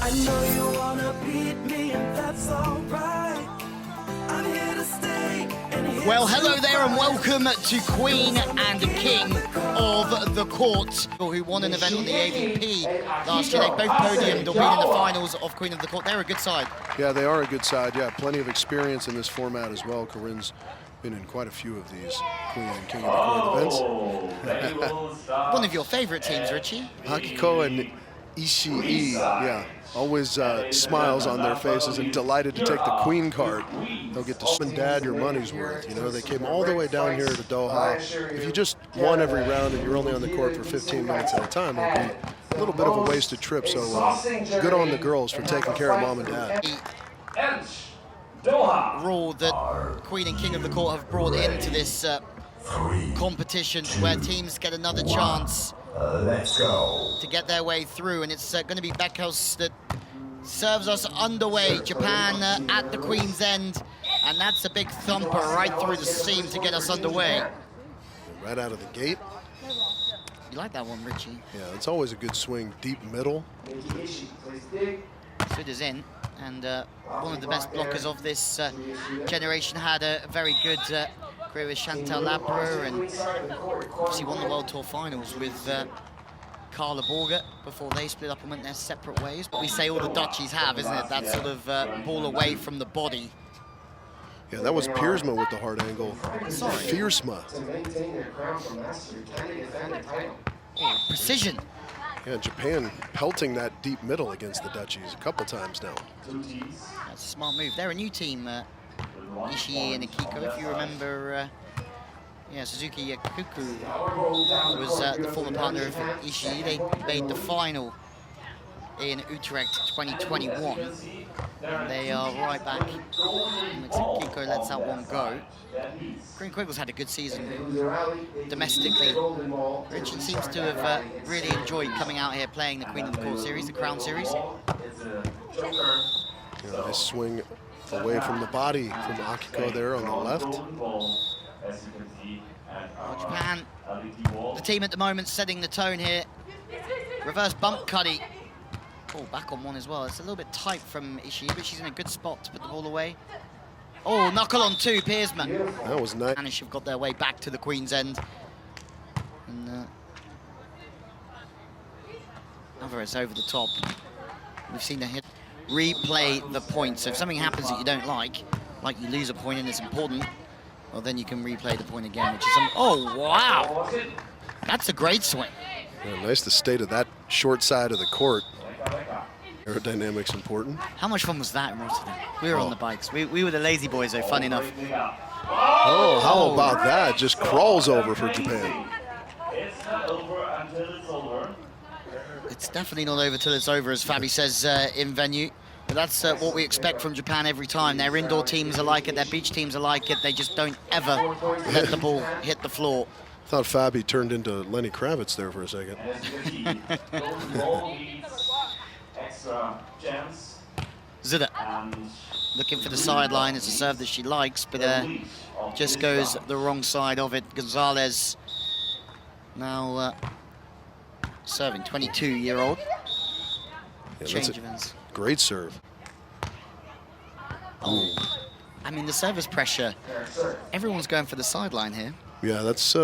I know you wanna beat me, and that's alright. I'm here to stay. Well, hello there and welcome to Queen and King of the Court, who won an event on the AVP last year. They both podiumed or been in the finals of Queen of the Court. They're a good side. Yeah, they are a good side. Yeah, plenty of experience in this format as well. Corinne's been in quite a few of these Queen and King of the Court events. One of your favorite teams, Richie. Akiko and Ishii, yeah, always smiles on their faces and delighted to take the Queen card. They'll get to spend dad your money's worth. You know, they came all the way down here to Doha. If you just won every round and you're only on the court for 15 minutes at a time, it would be a little bit of a wasted trip. So good on the girls for taking care of mom and dad. Rule that Queen and King of the Court have brought into this competition, where teams get another chance to get their way through, and it's going to be Beckhouse that serves us underway. Japan at the Queen's end, and that's a big thumper right through the seam to get us underway. Right out of the gate. You like that one, Richie? Yeah, it's always a good swing, deep middle. It is in, and one of the best blockers of this generation had a very good career with Chantal Labra, and obviously won the World Tour Finals with Carla Borger before they split up and went their separate ways. But we say all the Dutchies have, isn't it? That sort of ball away from the body. Yeah, that was Piersma with the hard angle. Sorry. Fiersma. Oh, precision. Yeah, Japan pelting that deep middle against the Dutchies a couple times now. That's a smart move. They're a new team, Ishii and Akiko. If you remember, Suzuki Yakuku was the former partner of Ishii. They made the final in Utrecht 2021. And they are right back. Akiko lets that one go. Green Quiggles had a good season domestically. Richard seems to have really enjoyed coming out here playing the Queen of the Court series, the Crown series. Yeah, nice swing away from the body from Akiko there on the left. Well, Japan, the team at the moment, setting the tone here. Reverse bump cuddy. Oh, back on one as well. It's a little bit tight from Ishii, but she's in a good spot to put the ball away. Oh, knuckle on two, Piersman. That was nice. Spanish have got their way back to the Queen's end. And Alvarez over the top. We've seen the hit. Replay the point. So if something happens that you don't like you lose a point and it's important, well, then you can replay the point again, which is oh, wow. That's a great swing. Yeah, nice the state of that short side of the court. Aerodynamics important. How much fun was that in Rotterdam? We were on the bikes. We were the lazy boys, though, fun enough. Oh, how about that? Just crawls over for Japan. It's definitely not over till it's over, as Fabi says in venue. But that's what we expect from Japan every time. Their indoor teams are like it, their beach teams are like it. They just don't ever let the ball hit the floor. I thought Fabi turned into Lenny Kravitz there for a second. Zida looking for the sideline. It's a serve that she likes, but just goes the wrong side of it. Gonzalez now serving, 22-year-old. Yeah, Change of ends. Great serve. Oh, I mean, the service pressure. Everyone's going for the sideline here. Yeah, that's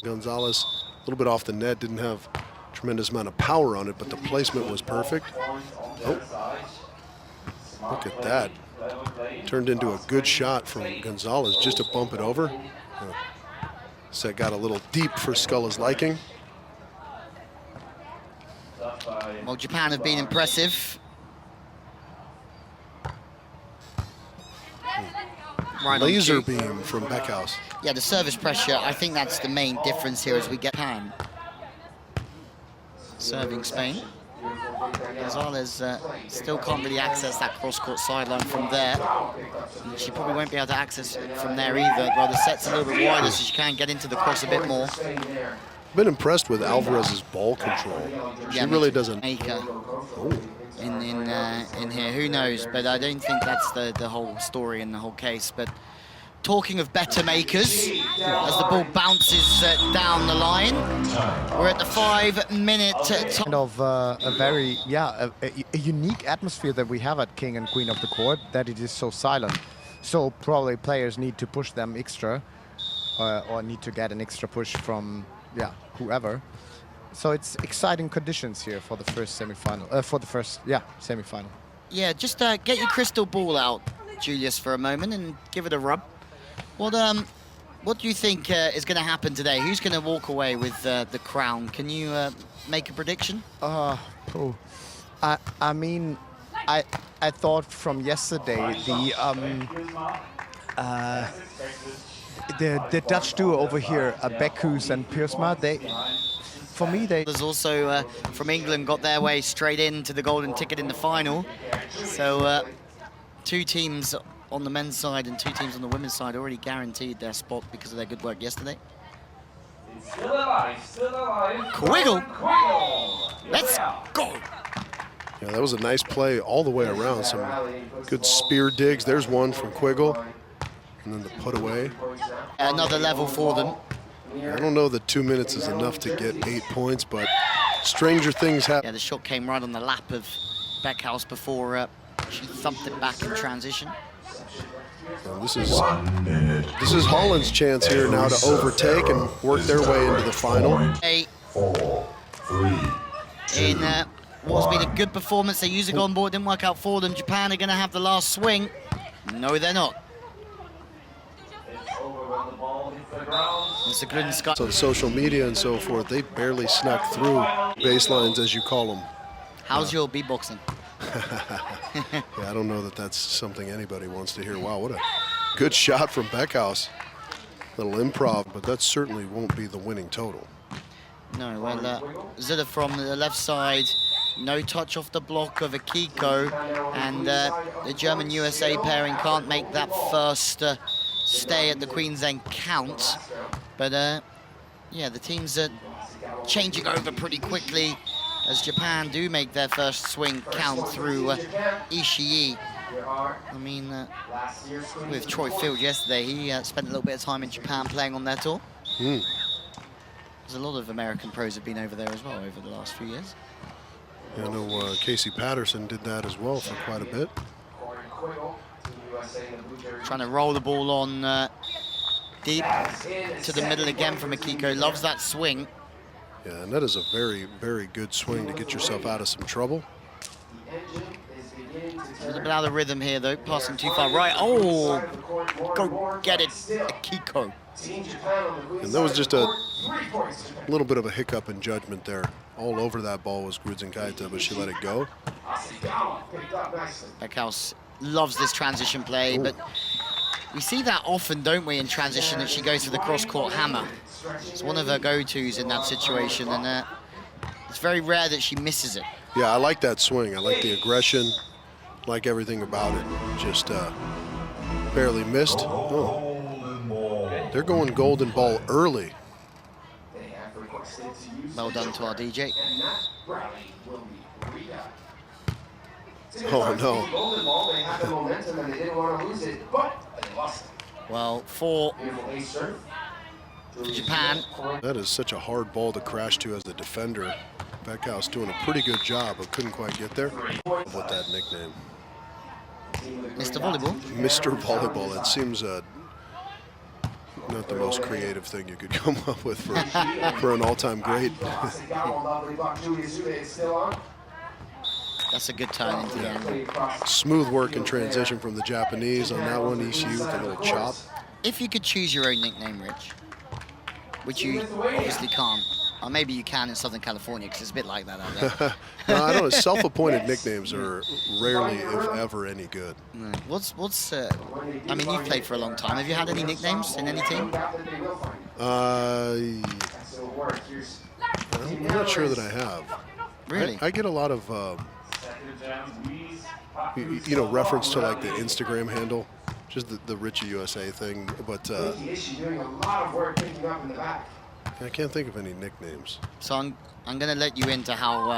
Gonzalez, a little bit off the net, didn't have a tremendous amount of power on it, but the placement was perfect. Oh, look at that. Turned into a good shot from Gonzalez just to bump it over. Set got a little deep for Sculla's liking. Well, Japan have been impressive. Right Laser beam from Beckhouse. Yeah, the service pressure, I think that's the main difference here as we get Japan. Serving Spain. Gonzalez still can't really access that cross-court sideline from there. And she probably won't be able to access it from there either. Well, the set's a little bit wider, so she can get into the cross a bit more. Been impressed with Alvarez's ball control. She really doesn't. In here, who knows? But I don't think that's the whole story and the whole case. But talking of better makers, as the ball bounces down the line. We're at the 5-minute time. Kind of a very, a unique atmosphere that we have at King and Queen of the Court, that it is so silent. So probably players need to push them extra, or need to get an extra push from, whoever. So it's exciting conditions here for the first semi-final, semi-final. Yeah, just get your crystal ball out, Julius, for a moment and give it a rub. What do you think is going to happen today? Who's going to walk away with the crown? Can you make a prediction? I mean, I thought from yesterday the Dutch duo over here, Beckhus and Piersma, There's also from England got their way straight into the golden ticket in the final. So 2 teams on the men's side and 2 teams on the women's side already guaranteed their spot because of their good work yesterday. Quiggle! Let's go! Yeah, that was a nice play all the way around. Some good spear digs. There's one from Quiggle. And then the put away. Another level for them. I don't know that 2 minutes is enough to get 8 points, but stranger things happen. Yeah, the shot came right on the lap of Beckhaus before she thumped it back in transition. Well, this is Holland's chance here now to overtake and work their way into the final. 4, 3, in what's been a good performance. They used the golden ball, it didn't work out for them. Japan are going to have the last swing. No, they're not. It's a good sky. So social media and so forth, they barely snuck through baselines, as you call them. How's your beatboxing? Yeah, I don't know that that's something anybody wants to hear. Wow, what a good shot from Beckhaus. Little improv, but that certainly won't be the winning total. No, well, Zilla from the left side, no touch off the block of Akiko, and the German-USA pairing can't make that first stay at the Queen's End count. But yeah, the teams are changing over pretty quickly as Japan do make their first swing count through Ishii. I mean, with Troy Field yesterday, he spent a little bit of time in Japan playing on their tour. There's a lot of American pros have been over there as well over the last few years. Yeah, I know Casey Patterson did that as well for quite a bit. Trying to roll the ball on deep to the middle again from Akiko. Loves that swing. Yeah, and that is a very, very good swing to get yourself out of some trouble. A little bit out of rhythm here, though. Passing too far right. Oh, go get it, Akiko. And that was just a little bit of a hiccup in judgment there. All over that ball was Grudzenkaita, but she let it go. Beckhaus loves this transition play, but we see that often, don't we, in transition, that she goes for the cross-court hammer. It's one of her go-tos in that situation, and it's very rare that she misses it. Yeah, I like that swing. I like the aggression, like everything about it. Just barely missed. Oh. They're going golden ball early. Well done to our DJ. Oh, no. Well, for Japan. That is such a hard ball to crash to as the defender. Beckhaus doing a pretty good job, but couldn't quite get there. With that nickname. Mr. Volleyball? Mr. Volleyball. That seems not the most creative thing you could come up with for an all-time great. That's a good turn into the end. Smooth work and transition from the Japanese on that one. Ishii with a little chop. If you could choose your own nickname, Rich, which you obviously can't, or maybe you can in Southern California because it's a bit like that out there. No, I don't know. Self-appointed nicknames are rarely, if ever, any good. No. I mean, you've played for a long time. Have you had any nicknames in any team? I'm not sure that I have. Really? I get a lot of, reference to like the Instagram handle, just the Richie USA thing, but I can't think of any nicknames. So I'm going to let you into how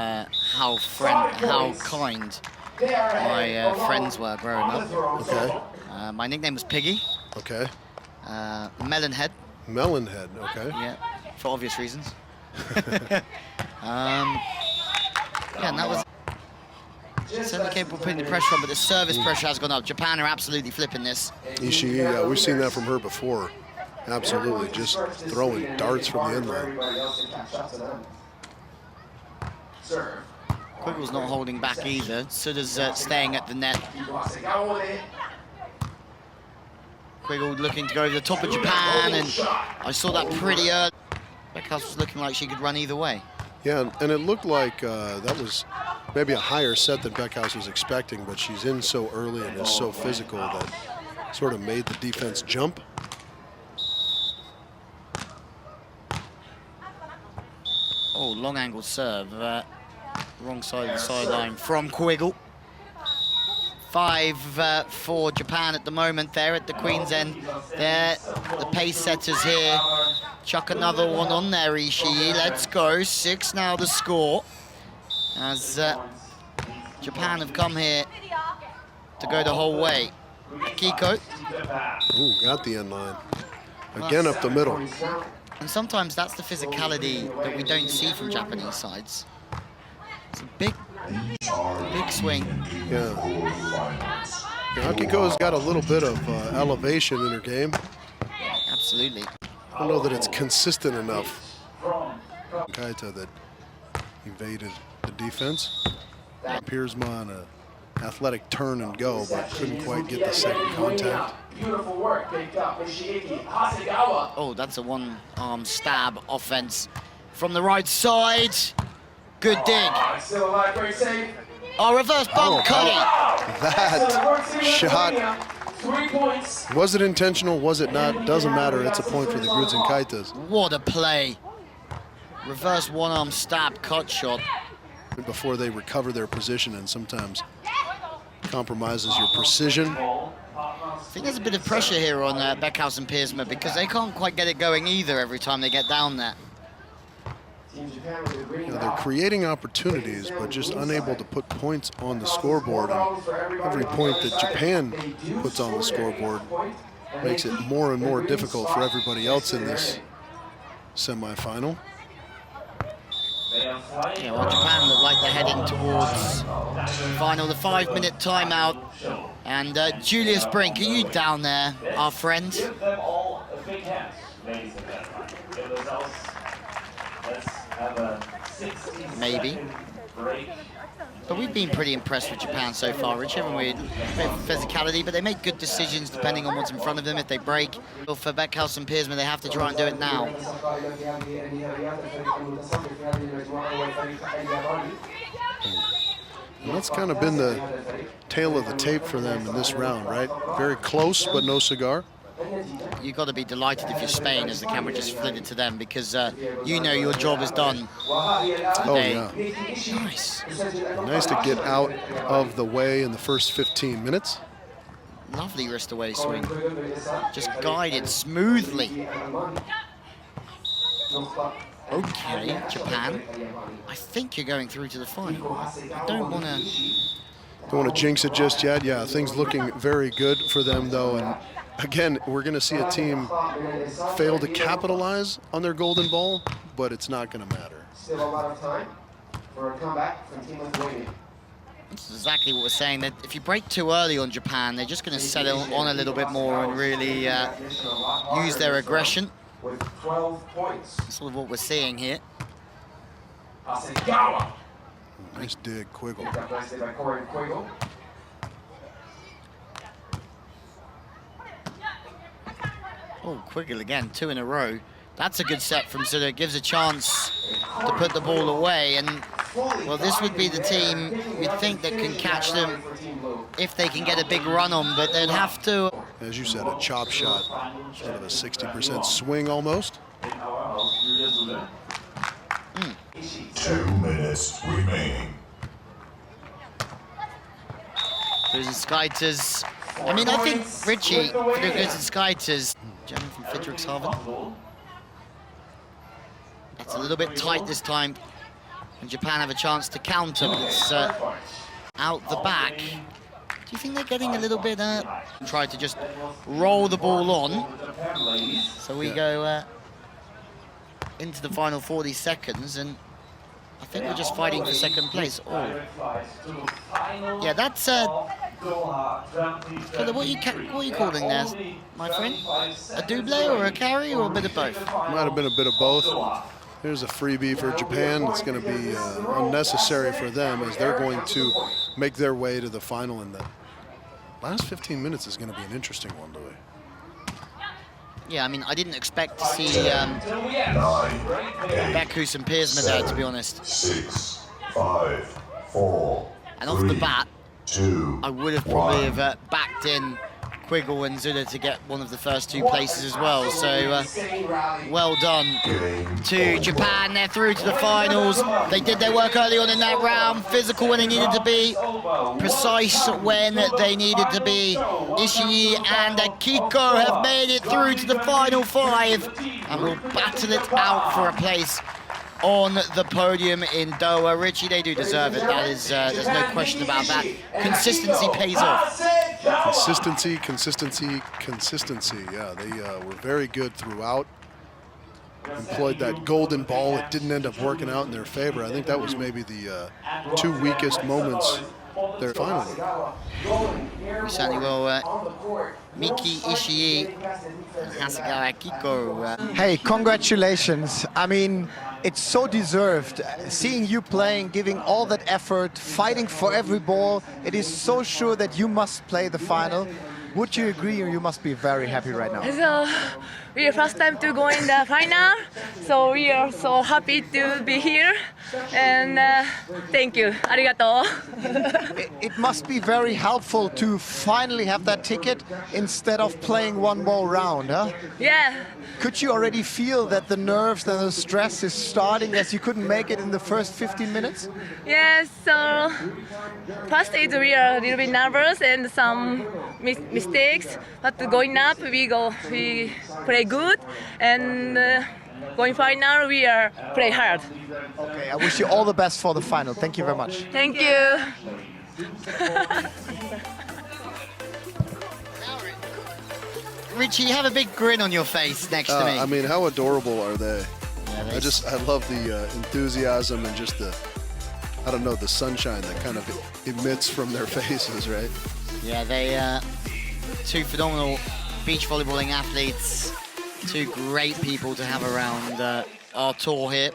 kind my friends were growing up. Okay. My nickname was Piggy. Okay. Melonhead. Melonhead, okay. Yeah, for obvious reasons. Yeah, and that was certainly capable of putting the pressure on, but the service pressure has gone up. Japan are absolutely flipping this. Ishii, yeah, we've seen that from her before. Absolutely, just throwing darts from the end line. Quiggle's not holding back either. Suda's staying at the net. Quiggle looking to go over the top of Japan, and I saw that pretty early. Beckhouse was looking like she could run either way. Yeah, and it looked like that was maybe a higher set than Beckhouse was expecting, but she's in so early and is so physical that sort of made the defense jump. Oh, long angle serve. Wrong side of the sideline from Quiggle. 5 for Japan at the moment. They're at the Queen's end. They're the pace setters here. Chuck another one on there, Ishii. Let's go. 6 now the score. As Japan have come here to go the whole way. Kiko. Ooh, got the end line. Again up the middle. And sometimes that's the physicality that we don't see from Japanese sides. It's a big swing. Yeah. Akiko's got a little bit of elevation in her game. Absolutely. I don't know that it's consistent enough. Kaita that evaded the defense. Piersma on a athletic turn and go, but couldn't quite get the second contact. Beautiful work picked up. Hasegawa. Oh, that's a one-arm stab offense from the right side. Good dig. Still alive, great save. Oh, reverse bump, Cuddy. That shot, 3 points. was it intentional, was it not? Doesn't matter, it's a point for the Grudzen Kaitas. What a play. Reverse one-arm stab, cut shot. Before they recover their position, and sometimes compromises your precision. I think there's a bit of pressure here on Beckhouse and Piersma because they can't quite get it going either every time they get down there. You know, they're creating opportunities, but just unable to put points on the scoreboard. And every point that Japan puts on the scoreboard makes it more and more difficult for everybody else in this semifinal. Yeah, well, Japan look like they're heading towards final, the 5-minute timeout. And Julius Brink, are you down there, our friend? Give them all a big hand, ladies and gentlemen. Give themselves. Let's have a 60-second Maybe. break. But we've been pretty impressed with Japan so far, Rich, haven't we? A bit of physicality, but they make good decisions depending on what's in front of them. If they break, well, for Beckhouse and Piersma, they have to try and do it now. And that's kind of been the tail of the tape for them in this round, right? Very close, but no cigar. You've got to be delighted if you're Spain, as the camera just flitted to them, because you know your job is done today. Oh, yeah. Nice. Nice to get out of the way in the first 15 minutes. Lovely wrist away swing. Just guided smoothly. Okay, Japan. I think you're going through to the final. I don't want to jinx it just yet. Yeah, things looking very good for them, though. And again, we're going to see a team fail to capitalize on their golden ball, but it's not going to matter. Still a lot of time for a comeback from Team Lithuania. That's exactly what we're saying, that if you break too early on Japan, they're just going to settle on a little bit more and really use their aggression. With 12 points. That's sort of what we're seeing here. Hasegawa. Nice dig, Quiggle. Picked up nicely by Corey Quiggle. Oh, Quiggle again, 2 in a row. That's a good set from Suda. It gives a chance to put the ball away. And, well, this would be the team you'd think that can catch them if they can get a big run on, but they'd have to. As you said, a chop shot, sort of a 60% swing almost. 2 minutes remaining. Grudzen Skaters. I mean, I think Richie for the Grudzen Skaters. Gentleman from Friedrichshafen. That's a little bit tight this time. And Japan have a chance to counter, but it's out the back Do you think they're getting a little bit, try to just roll the ball on? So we go into the final 40 seconds, and I think we're just fighting for second place. Oh. Yeah, that's Philip, what are you calling there, my friend? A double or a carry or a bit of both? Might have been a bit of both. Here's a freebie for Japan. It's going to be unnecessary for them as they're going to make their way to the final. And the last 15 minutes is going to be an interesting one, Louis. Yeah, I mean, I didn't expect to see Bekus and Piersma there, to be honest. 6, 5, 4, and off the bat, 2, I would have probably have backed in Quiggle and Zuda to get one of the first 2 places as well. So well done to Japan. They're through to the finals. They did their work early on in that round. Physical when they needed to be, precise when they needed to be. Ishii and Akiko have made it through to the final 5 and will battle it out for a place on the podium in Doha. Richie, they do deserve it. That is, there's no question about that. Consistency pays off. Consistency. Yeah, they were very good throughout. Employed that golden ball. It didn't end up working out in their favor. I think that was maybe the 2 weakest moments there finally. We certainly will. Miki Ishii and Hasegawa Akiko. Hey, congratulations. I mean, it's so deserved. Seeing you playing, giving all that effort, fighting for every ball, it is so sure that you must play the final. Would you agree, or you must be very happy right now? So, we are first time to go in the final, so we are so happy to be here. And thank you. Arigato. It must be very helpful to finally have that ticket instead of playing one more round, huh? Yeah. Could you already feel that the nerves and the stress is starting as you couldn't make it in the first 15 minutes? Yes, so first we are a little bit nervous and some mistakes, but going up we play good, and going final we are play hard. Okay, I wish you all the best for the final. Thank you very much. Thank you. Richie, you have a big grin on your face next to me. I mean, how adorable are they? Yeah, I love the enthusiasm and just the, I don't know, the sunshine that kind of emits from their faces, right? Yeah, they 2 phenomenal beach volleyballing athletes, 2 great people to have around our tour here.